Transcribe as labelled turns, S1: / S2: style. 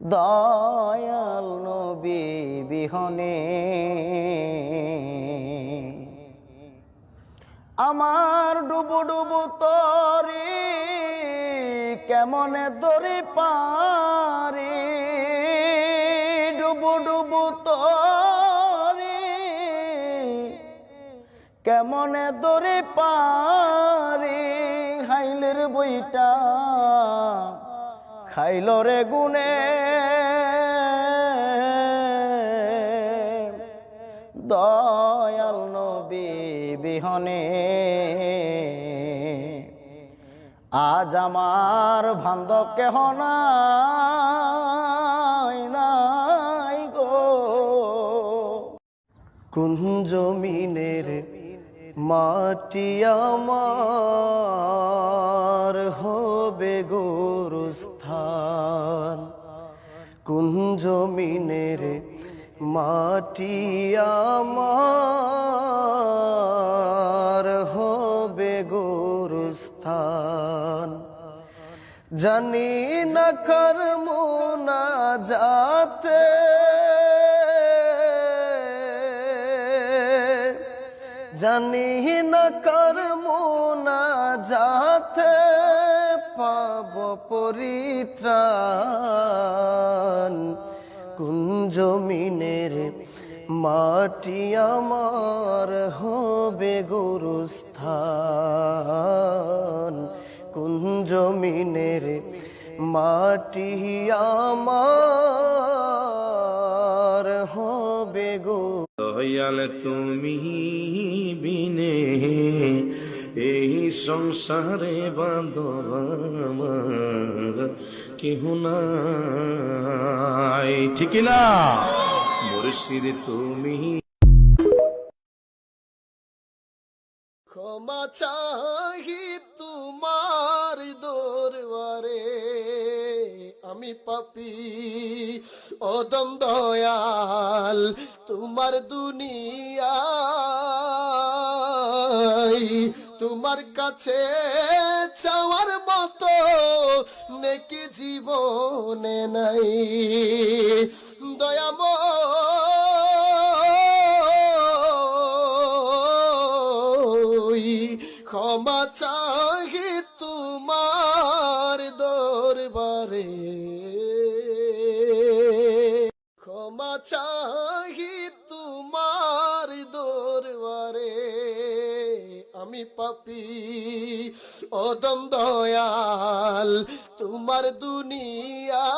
S1: দয়াল নবী বিহনে আমার ডুবু ডুবু তরি কেমনে দরি পারি, ডুবু ডুবু তরি কেমনে দরি পারি, হাইলের বইটা খাইল রে গুনে দয়াল নবী বিহনে আজ আমার বান্ধব কেহ নাই নাই গো।
S2: কোন জমিনের মাটি আমার হবে গোরস্থান, কোন জমিনের মাটি আমার হবে গোরস্থান। জানি না কর্ম না যাতে জানি না কর্ম না যাতে পাব পরিত্রাণ, কোন জমিনের মাটি আমার হবে গোরস্থান, কোন জমিনের মাটি আমার হবে গো।
S3: দয়াল তুমি বিনে এই সংসারে বাঁধব আমার কেহ নাই, ঠিক না মুর্শিদ তুমি।
S2: ক্ষমা চাহি তোমার দরবারে, আমি পাপী অদম দয়াল তোমার দুনিয়ায়, তোমার কাছে চাওয়ার মতো নেকি জীবনে নাই। দয়াময় ক্ষমা চাহি তোমার দরবারে, ক্ষমা চাহি তোমার দরবারে, আমি পাপী অদম দয়াল তোমার দুনিয়া